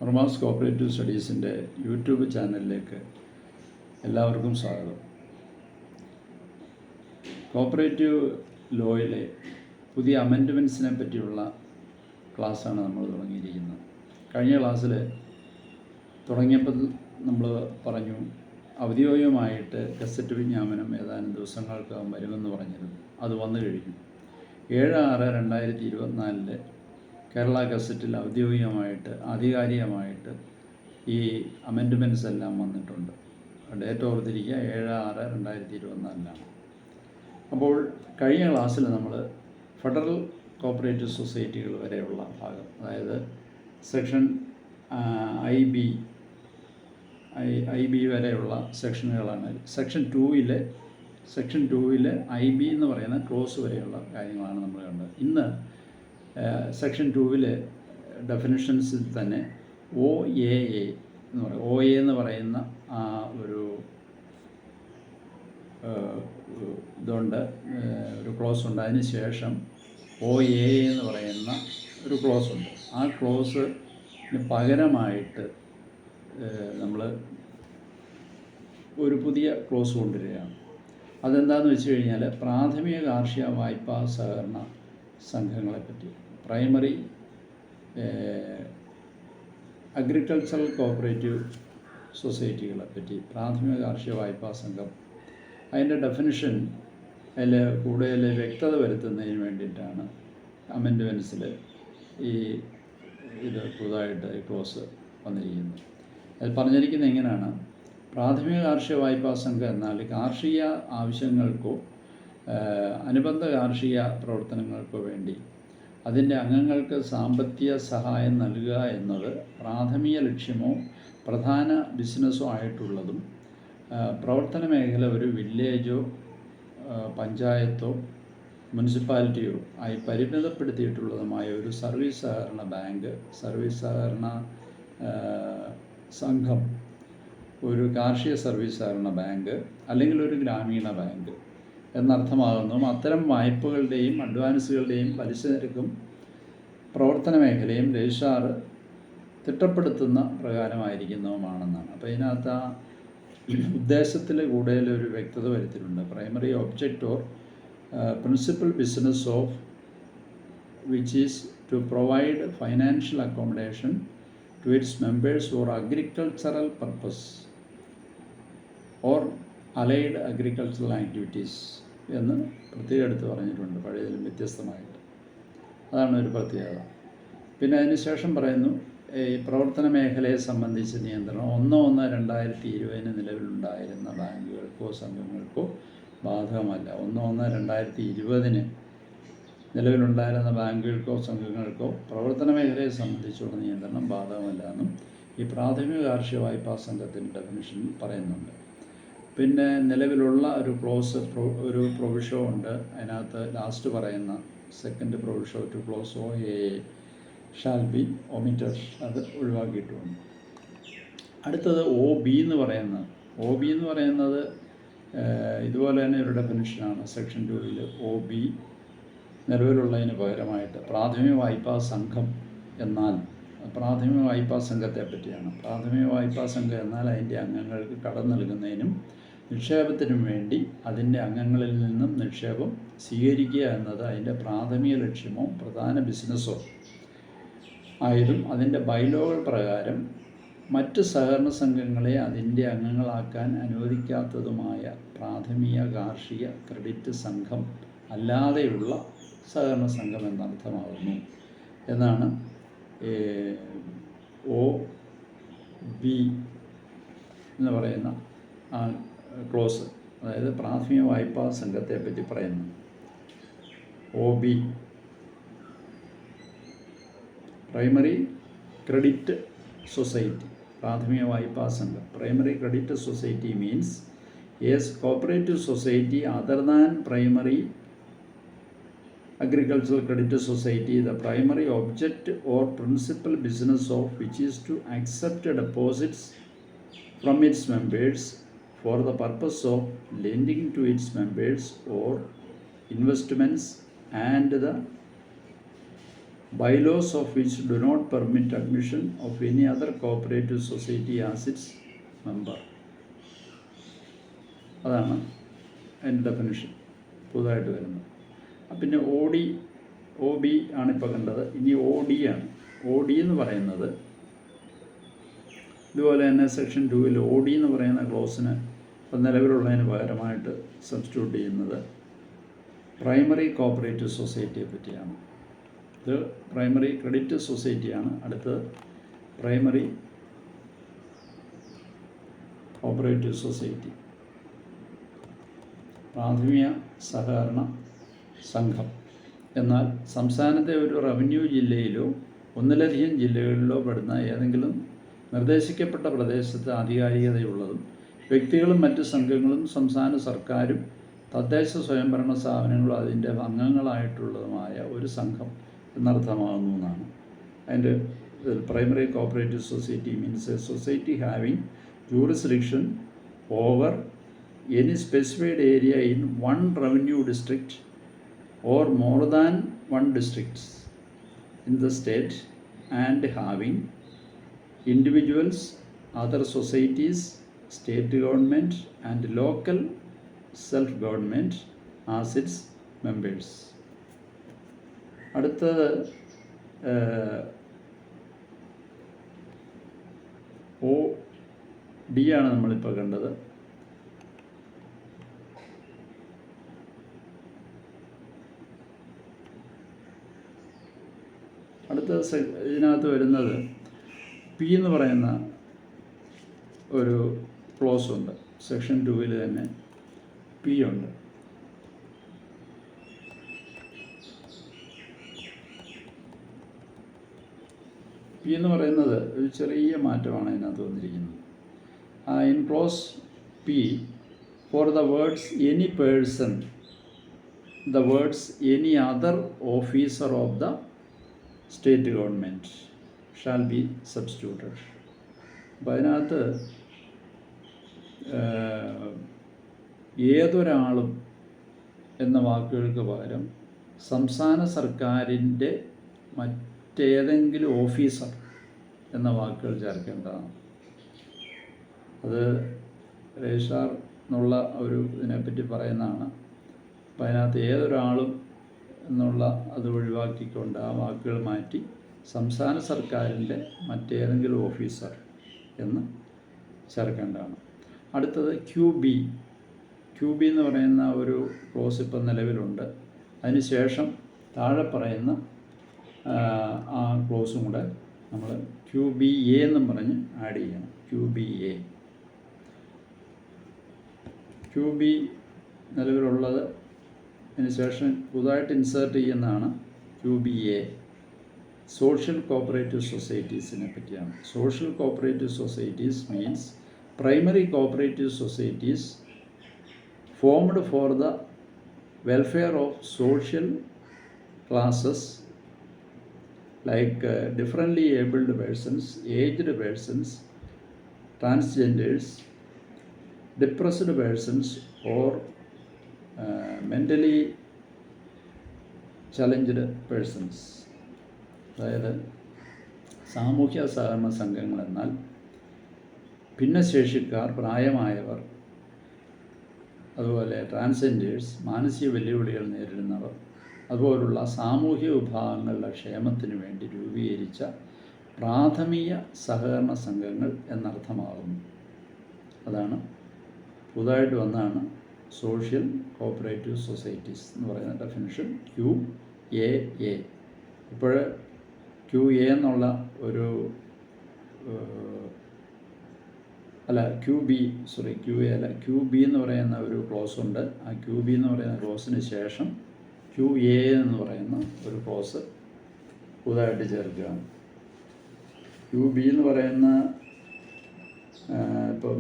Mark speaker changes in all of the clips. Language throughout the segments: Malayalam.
Speaker 1: നർമാസ് കോപ്പറേറ്റീവ് സ്റ്റഡീസിൻ്റെ യൂട്യൂബ് ചാനലിലേക്ക് എല്ലാവർക്കും സ്വാഗതം. കോപ്പറേറ്റീവ് ലോയിലെ പുതിയ അമെൻഡ്മെൻറ്റ്സിനെ പറ്റിയുള്ള ക്ലാസ്സാണ് നമ്മൾ തുടങ്ങിയിരിക്കുന്നത്. കഴിഞ്ഞ ക്ലാസ്സിൽ തുടങ്ങിയപ്പോൾ നമ്മൾ പറഞ്ഞു ഔദ്യോഗികമായിട്ട് ഗസറ്റ് വിജ്ഞാപനം ഏതാനും ദിവസങ്ങൾക്കകം വരുമെന്ന് പറഞ്ഞിരുന്നു. അത് വന്നു കഴിഞ്ഞു. 7/6/2024 കേരള ഗസറ്റിൽ ഔദ്യോഗികമായിട്ട് ആധികാരികമായിട്ട് ഈ അമെൻഡ്മെൻറ്റ്സ് എല്ലാം വന്നിട്ടുണ്ട്. ഡേറ്റ് ഓർത്തിരിക്കുക 7/6/2024. അപ്പോൾ കഴിഞ്ഞ ക്ലാസ്സിൽ നമ്മൾ ഫെഡറൽ കോപ്പറേറ്റീവ് സൊസൈറ്റികൾ വരെയുള്ള ഭാഗം, അതായത് സെക്ഷൻ ഐ ബി വരെയുള്ള സെക്ഷനുകളാണ്. സെക്ഷൻ 2 IB എന്ന് പറയുന്ന ക്ലോസ് വരെയുള്ള കാര്യങ്ങളാണ് നമ്മൾ കണ്ടത്. ഇന്ന് സെക്ഷൻ 2 ഡെഫിനിഷൻസിൽ തന്നെ OAA എന്ന് പറയും. OA എന്ന് പറയുന്ന ഒരു ഇതുണ്ട്, ഒരു ക്ലോസ് ഉണ്ട്. അതിന് ശേഷം OAA എന്ന് പറയുന്ന ഒരു ക്ലോസ് ഉണ്ട്. ആ ക്ലോസിന് പകരമായിട്ട് നമ്മൾ ഒരു പുതിയ ക്ലോസ് കൊണ്ടുവരികയാണ്. അതെന്താണെന്ന് വെച്ച് കഴിഞ്ഞാൽ പ്രാഥമിക കാർഷിക വായ്പാ സഹകരണ സംഘങ്ങളെപ്പറ്റി, പ്രൈമറി അഗ്രികൾച്ചറൽ കോപ്പറേറ്റീവ് സൊസൈറ്റികളെപ്പറ്റി, പ്രാഥമിക കാർഷിക വായ്പാ സംഘം, അതിൻ്റെ ഡെഫിനിഷൻ അതിൽ കൂടുതൽ വ്യക്തത വരുത്തുന്നതിന് വേണ്ടിയിട്ടാണ് അമെൻഡ്മെൻറ്റ്സിൽ ഇത് പുതുതായിട്ട് ഈ ക്ലോസ് വന്നിരിക്കുന്നത്. അത് പറഞ്ഞിരിക്കുന്നത് എങ്ങനെയാണ്: പ്രാഥമിക കാർഷിക വായ്പാ സംഘം എന്നാൽ കാർഷിക ആവശ്യങ്ങൾക്കോ അനുബന്ധ കാർഷിക പ്രവർത്തനങ്ങൾക്കോ വേണ്ടി അതിൻ്റെ അംഗങ്ങൾക്ക് സാമ്പത്തിക സഹായം നൽകുക എന്നത് പ്രാഥമിക ലക്ഷ്യമോ പ്രധാന ബിസിനസ്സോ ആയിട്ടുള്ളതും പ്രവർത്തന മേഖല ഒരു വില്ലേജോ പഞ്ചായത്തോ മുനിസിപ്പാലിറ്റിയോ ആയി പരിമിതപ്പെടുത്തിയിട്ടുള്ളതുമായ ഒരു സർവീസ് സഹകരണ ബാങ്ക്, സർവീസ് സഹകരണ സംഘം, ഒരു കാർഷിക സർവീസ് സഹകരണ ബാങ്ക് അല്ലെങ്കിൽ ഒരു ഗ്രാമീണ ബാങ്ക് എന്നർത്ഥമാകുന്നു. അത്തരം വായ്പകളുടെയും അഡ്വാൻസുകളുടെയും പലിശ നിരക്കും പ്രവർത്തന മേഖലയും രജിസ്ട്രാർ തിട്ടപ്പെടുത്തുന്ന പ്രകാരമായിരിക്കുന്നതുമാണെന്നാണ്. അപ്പോൾ ഇതിനകത്ത് ആ ഉദ്ദേശത്തിൽ കൂടുതൽ ഒരു വ്യക്തത വരുത്തിയിട്ടുണ്ട്. Primary object or principal business of which is to provide financial accommodation to its members for agricultural purpose or allied agricultural activities എന്ന് പ്രത്യേകം എടുത്ത് പറഞ്ഞിട്ടുണ്ട്, പഴയതിലും വ്യത്യസ്തമായിട്ട്. അതാണ് ഒരു പ്രത്യേകത. പിന്നെ അതിന് ശേഷം പറയുന്നു ഈ പ്രവർത്തന മേഖലയെ സംബന്ധിച്ച് നിയന്ത്രണം 1/1/2020 നിലവിലുണ്ടായിരുന്ന ബാങ്കുകൾക്കോ സംഘങ്ങൾക്കോ ബാധകമല്ല. 1/1/2020 നിലവിലുണ്ടായിരുന്ന ബാങ്കുകൾക്കോ സംഘങ്ങൾക്കോ പ്രവർത്തന മേഖലയെ സംബന്ധിച്ചുള്ള നിയന്ത്രണം ബാധകമല്ല എന്നും ഈ പ്രാഥമിക കാർഷിക വായ്പാ സംഘത്തിൻ്റെ ഡെഫിനിഷനിൽ പറയുന്നുണ്ട്. പിന്നെ നിലവിലുള്ള ഒരു ക്ലോസ്, ഒരു പ്രൊവിഷോ ഉണ്ട്. അതിനകത്ത് ലാസ്റ്റ് പറയുന്ന second proviso to clause OAA shall be omitted, അത് ഒഴിവാക്കിയിട്ടുണ്ട്. അടുത്തത് OB എന്ന് പറയുന്നത് ഇതുപോലെ തന്നെ ഒരു ഡെഫിനിഷനാണ്. സെക്ഷൻ 2 OB നിലവിലുള്ളതിന് പകരമായിട്ട് പ്രാഥമിക വായ്പാ സംഘം എന്നാൽ പ്രാഥമിക വായ്പാ സംഘത്തെ പറ്റിയാണ്. പ്രാഥമിക വായ്പാ സംഘം എന്നാൽ അതിൻ്റെ അംഗങ്ങൾക്ക് കടം നൽകുന്നതിനും നിക്ഷേപത്തിനും വേണ്ടി അതിൻ്റെ അംഗങ്ങളിൽ നിന്നും നിക്ഷേപം സ്വീകരിക്കുക എന്നത് അതിൻ്റെ പ്രാഥമിക ലക്ഷ്യമോ പ്രധാന ബിസിനസ്സോ ആയതും അതിൻ്റെ ബൈലോകൾ പ്രകാരം മറ്റ് സഹകരണ സംഘങ്ങളെ അതിൻ്റെ അംഗങ്ങളാക്കാൻ അനുവദിക്കാത്തതുമായ പ്രാഥമിക കാർഷിക ക്രെഡിറ്റ് സംഘം അല്ലാതെയുള്ള സഹകരണ സംഘം എന്നർത്ഥമാകുന്നു എന്നാണ് OB എന്ന് പറയുന്ന ആ ക്ലോസ്, അതായത് പ്രാഥമിക വായ്പാ സംഘത്തെ പറ്റി പറയുന്നു. OB പ്രൈമറി ക്രെഡിറ്റ് സൊസൈറ്റി, പ്രാഥമിക വായ്പാ സംഘം. Primary credit society means S cooperative society other than primary agricultural credit society, the primary object or principal business of which is to accept deposits from its members for the purpose of lending to its members or investments and the bylaws of which do not permit admission of any other cooperative society as its member. അതാണ് അതിൻ്റെ ഡെഫിനിഷൻ പുതുതായിട്ട് വരുന്നത്. പിന്നെ ഒ ബി ആണിപ്പോൾ കണ്ടത്. ഇനി ആണ്. എന്ന് പറയുന്നത് ഇതുപോലെ തന്നെ സെക്ഷൻ 2-ൽ എന്ന് പറയുന്ന ക്ലോസിന് ഇപ്പം നിലവിലുള്ളതിന് പകരമായിട്ട് സബ്സ്റ്റിറ്റ്യൂട്ട് ചെയ്യുന്നത് പ്രൈമറി കോപ്പറേറ്റീവ് സൊസൈറ്റിയെ പറ്റിയാണ്. ഇത് പ്രൈമറി ക്രെഡിറ്റ് സൊസൈറ്റിയാണ്. അടുത്തത് പ്രൈമറി കോപ്പറേറ്റീവ് സൊസൈറ്റി, പ്രാഥമിക സഹകരണ സംഘം. എന്നാൽ സംസ്ഥാനത്തെ ഒരു റവന്യൂ ജില്ലയിലോ ഒന്നിലധികം ജില്ലകളിലോ പെടുന്ന ഏതെങ്കിലും നിർദ്ദേശിക്കപ്പെട്ട പ്രദേശത്ത് ആധികാരികതയുള്ളതും വ്യക്തികളും മറ്റ് സംഘങ്ങളും സംസ്ഥാന സർക്കാരും തദ്ദേശ സ്വയംഭരണ സ്ഥാപനങ്ങളും അതിൻ്റെ അംഗങ്ങളായിട്ടുള്ളതുമായ ഒരു സംഘം എന്നർത്ഥമാകുന്നു എന്നാണ്. അതിൻ്റെ primary cooperative society means A society having jurisdiction over any specified area in one revenue district or more than one districts in the state and having individuals, other societies, state government and local self-government as its members. അടുത്തത് ആണ് നമ്മളിപ്പോൾ കണ്ടത്. അടുത്ത ഇതിനകത്ത് വരുന്നത് പി എന്ന് പറയുന്ന ഒരു ക്ലോസ് ഉണ്ട്. സെക്ഷൻ 2-ൽ തന്നെ പി ഉണ്ട്. പി എന്ന് പറയുന്നത് ഒരു ചെറിയ മാറ്റമാണ് ഇതിനകത്ത് വന്നിരിക്കുന്നത്. In clause P, for the words any person, the words any other officer of the state government shall be substituted. അപ്പോൾ അതിനകത്ത് ഏതൊരാളും എന്ന വാക്കുകൾക്ക് പകരം സംസ്ഥാന സർക്കാരിൻ്റെ മറ്റേതെങ്കിലും ഓഫീസർ എന്ന വാക്കുകൾ ചേർക്കേണ്ടതാണ്. അത് രജിസ്ട്രാർ എന്നുള്ള ഒരു ഇതിനെപ്പറ്റി പറയുന്നതാണ്. അപ്പം അതിനകത്ത് ഏതൊരാളും എന്നുള്ള അത് ഒഴിവാക്കിക്കൊണ്ട് ആ വാക്കുകൾ മാറ്റി സംസ്ഥാന സർക്കാരിൻ്റെ മറ്റേതെങ്കിലും ഓഫീസർ എന്ന് ചേർക്കേണ്ടതാണ്. അടുത്തത് ക്യു ബി എന്ന് പറയുന്ന ഒരു ക്ലോസ് ഇപ്പം നിലവിലുണ്ട്. അതിനുശേഷം താഴെ പറയുന്ന ആ ക്ലോസും കൂടെ നമ്മൾ QBA എന്നും പറഞ്ഞ് ആഡ് ചെയ്യണം. QB നിലവിലുള്ളത് അതിനുശേഷം പുതുതായിട്ട് ഇൻസേർട്ട് ചെയ്യുന്നതാണ് QBA. സോഷ്യൽ കോപ്പറേറ്റീവ് സൊസൈറ്റീസിനെ പറ്റിയാണ്. Social cooperative societies means primary cooperative societies formed for the welfare of social classes like differently abled persons, aged persons, transgenders, depressed persons or mentally challenged persons. അതായത് സാമൂഹ്യ സഹകരണ സംഘങ്ങൾ എന്നാൽ ഭിന്നശേഷിക്കാർ, പ്രായമായവർ, അതുപോലെ ട്രാൻസ്ജെൻഡേഴ്സ്, മാനസിക വെല്ലുവിളികൾ നേരിടുന്നവർ, അതുപോലുള്ള സാമൂഹിക വിഭാഗങ്ങളുടെ ക്ഷേമത്തിന് വേണ്ടി രൂപീകരിച്ച പ്രാഥമിക സഹകരണ സംഘങ്ങൾ എന്നർത്ഥമാകുന്നു. അതാണ് പുതുതായിട്ട് വന്നാണ് സോഷ്യൽ കോപ്പറേറ്റീവ് സൊസൈറ്റീസ് എന്ന് പറയുന്ന ഡെഫിനിഷൻ QAA. ഇപ്പോൾ QA എന്നുള്ള ഒരു QB എന്ന് പറയുന്ന ഒരു ക്ലോസ് ഉണ്ട്. ആ QB എന്ന് പറയുന്ന ക്ലോസിന് ശേഷം QA എന്ന് പറയുന്ന ഒരു ക്ലോസ് പുതുതായിട്ട് ചേർക്കുകയാണ്. QB എന്ന് പറയുന്ന ഇപ്പം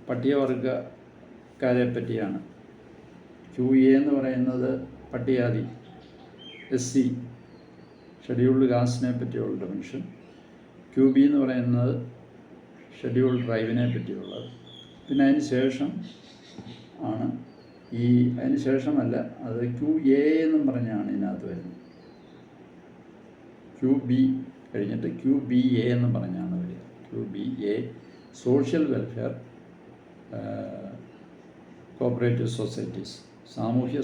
Speaker 1: പട്ടികവർഗക്കാരെ പറ്റിയാണ്. QA എന്ന് പറയുന്നത് പട്ടികജാതി SC ഷെഡ്യൂൾഡ് കാസ്റ്റിനെ പറ്റിയുള്ള ഡെഫിനിഷൻ. QB എന്ന് പറയുന്നത് ഷെഡ്യൂൾഡ് ട്രൈബിനെ പറ്റിയുള്ളത്. പിന്നെ അതിന് ശേഷം ആണ് അതിന് ശേഷമല്ല, അത് QA എന്നും പറഞ്ഞാണ് ഇതിനകത്ത് വരുന്നത്. QB കഴിഞ്ഞിട്ട് QBA എന്ന് പറഞ്ഞാണ് വരിക. QBA social welfare cooperative societies, സാമൂഹ്യ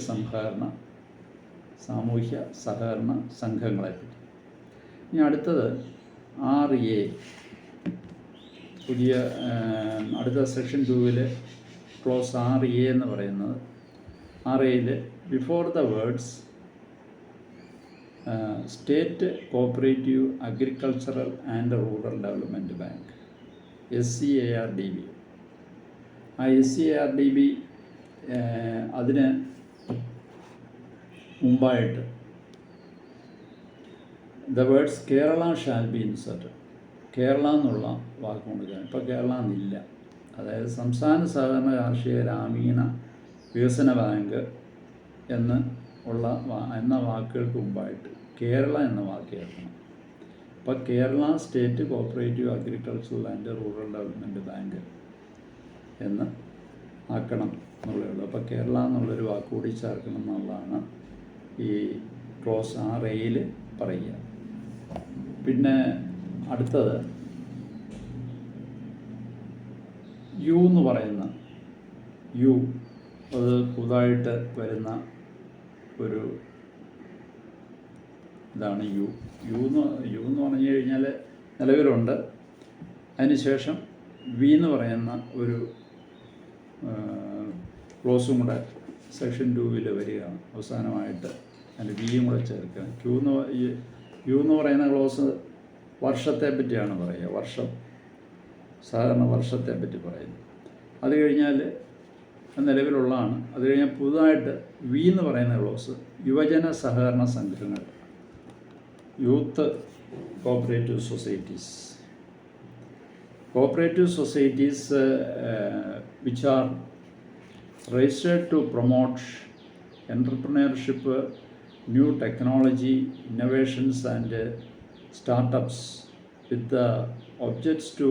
Speaker 1: സഹകരണ സംഘങ്ങളെപ്പറ്റി. ഇനി അടുത്തത് RA, പുതിയ അടുത്ത സെക്ഷൻ 2 ക്ലോസ് RA എന്ന് പറയുന്നത്, RAയിൽ before the words state cooperative agricultural and rural development bank SCARDB. ആ SCARDB അതിന് മുമ്പായിട്ട് the words Kerala shall be inserted. Kerala എന്നുള്ള വാക്ക് കൊടുക്കുക. ഇപ്പോൾ കേരള എന്നില്ല. അതായത് സംസ്ഥാന സഹകരണ കാർഷിക ഗ്രാമീണ വികസന ബാങ്ക് എന്ന വാക്കുകൾക്ക് മുമ്പായിട്ട് കേരള എന്ന വാക്ക് ചേർക്കണം. അപ്പോൾ Kerala state cooperative agricultural and rural development bank എന്ന് ആക്കണം എന്നുള്ളൂ. അപ്പോൾ കേരള എന്നുള്ളൊരു വാക്ക് കൂടി ചേർക്കണം എന്നുള്ളതാണ് ഈ ക്ലോസ് RAയിൽ പറയുക. പിന്നെ അടുത്തത് U എന്ന് പറയുന്ന അത് പുതുതായിട്ട് വരുന്ന ഒരു ഇതാണ് യു എന്ന് പറഞ്ഞു കഴിഞ്ഞാൽ നിലവിലുണ്ട്. അതിനുശേഷം V എന്ന് പറയുന്ന ഒരു ക്ലോസും കൂടെ സെക്ഷൻ 2 വരികയാണ്. അവസാനമായിട്ട് അതിൻ്റെ Vയും കൂടെ ചേർക്കുക. യു എന്ന് പറയുന്ന ക്ലോസ് വർഷത്തെ പറ്റിയാണ് പറയുക, സാധാരണ വർഷത്തെ പറ്റി പറയുന്നു. അത് കഴിഞ്ഞാൽ നിലവിലുള്ളതാണ്. അത് കഴിഞ്ഞാൽ പുതുതായിട്ട് V എന്ന് പറയുന്ന ക്ലോസ് യുവജന സഹകരണ സംഘങ്ങൾ, youth cooperative societies. Cooperative societies which are registered to promote entrepreneurship, new technology, innovations and startups with the objects to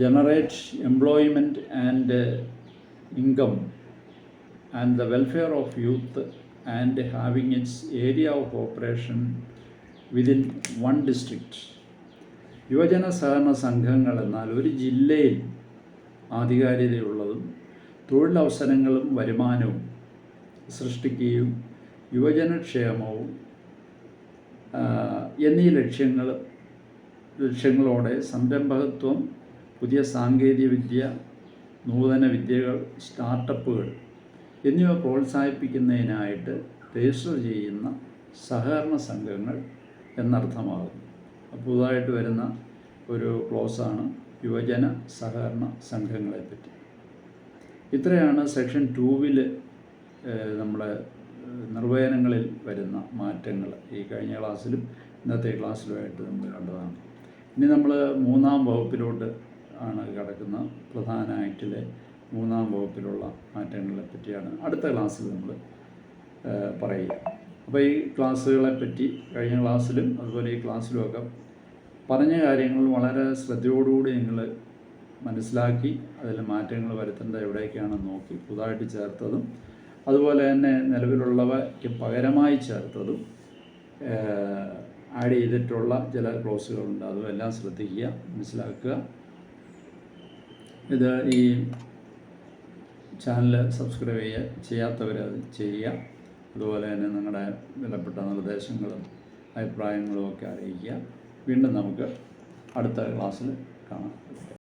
Speaker 1: generate employment and income and the welfare of youth and having its area of operation within one district. യുവജന സഹകരണ സംഘങ്ങൾ എന്നാൽ ഒരു ജില്ലയിൽ ആധികാരികതയുള്ളതും തൊഴിലവസരങ്ങളും വരുമാനവും സൃഷ്ടിക്കുകയും യുവജനക്ഷേമവും എന്നീ ലക്ഷ്യങ്ങളോടെ സംരംഭകത്വം, പുതിയ സാങ്കേതികവിദ്യ, നൂതന വിദ്യകൾ, സ്റ്റാർട്ടപ്പുകൾ എന്നിവ പ്രോത്സാഹിപ്പിക്കുന്നതിനായിട്ട് രജിസ്റ്റർ ചെയ്യുന്ന സഹകരണ സംഘങ്ങൾ എന്നർത്ഥമാകുന്നു. പുതുതായിട്ട് വരുന്ന ഒരു ക്ലോസാണ് യുവജന സഹകരണ സംഘങ്ങളെപ്പറ്റി. ഇത്രയാണ് സെക്ഷൻ 2 നമ്മുടെ നിർവചനങ്ങളിൽ വരുന്ന മാറ്റങ്ങൾ. ഈ കഴിഞ്ഞ ക്ലാസ്സിലും ഇന്നത്തെ ക്ലാസ്സിലുമായിട്ട് നമ്മൾ കണ്ടതാണ്. ഇനി നമ്മൾ 3-ാം വകുപ്പിലോട്ട് ആണ് കിടക്കുന്ന. പ്രധാന ആക്റ്റിലെ 3-ാം വകുപ്പിലുള്ള മാറ്റങ്ങളെ പറ്റിയാണ് അടുത്ത ക്ലാസ്സിൽ നമ്മൾ പറയുക. അപ്പോൾ ഈ ക്ലാസ്സുകളെപ്പറ്റി കഴിഞ്ഞ ക്ലാസ്സിലും അതുപോലെ ഈ ക്ലാസ്സിലുമൊക്കെ പറഞ്ഞ കാര്യങ്ങൾ വളരെ ശ്രദ്ധയോടുകൂടി നിങ്ങൾ മനസ്സിലാക്കി അതിൽ മാറ്റങ്ങൾ വരുത്തേണ്ടത് എവിടേക്കാണെന്ന് നോക്കി പുതുതായിട്ട് ചേർത്തതും അതുപോലെ തന്നെ നിലവിലുള്ളവയ്ക്ക് പകരമായി ചേർത്തതും ആഡ് ചെയ്തിട്ടുള്ള ചില ക്ലോസുകളുണ്ട്. അതുമെല്ലാം ശ്രദ്ധിക്കുക, മനസ്സിലാക്കുക. ഇത് ഈ ചാനൽ സബ്സ്ക്രൈബ് ചെയ്യാത്തവരത് ചെയ്യുക. അതുപോലെ തന്നെ നിങ്ങളുടെ വിലപ്പെട്ട നിർദ്ദേശങ്ങളും അഭിപ്രായങ്ങളും ഒക്കെ അറിയിക്കുക. വീണ്ടും നമുക്ക് അടുത്ത ക്ലാസ്സിൽ കാണാം.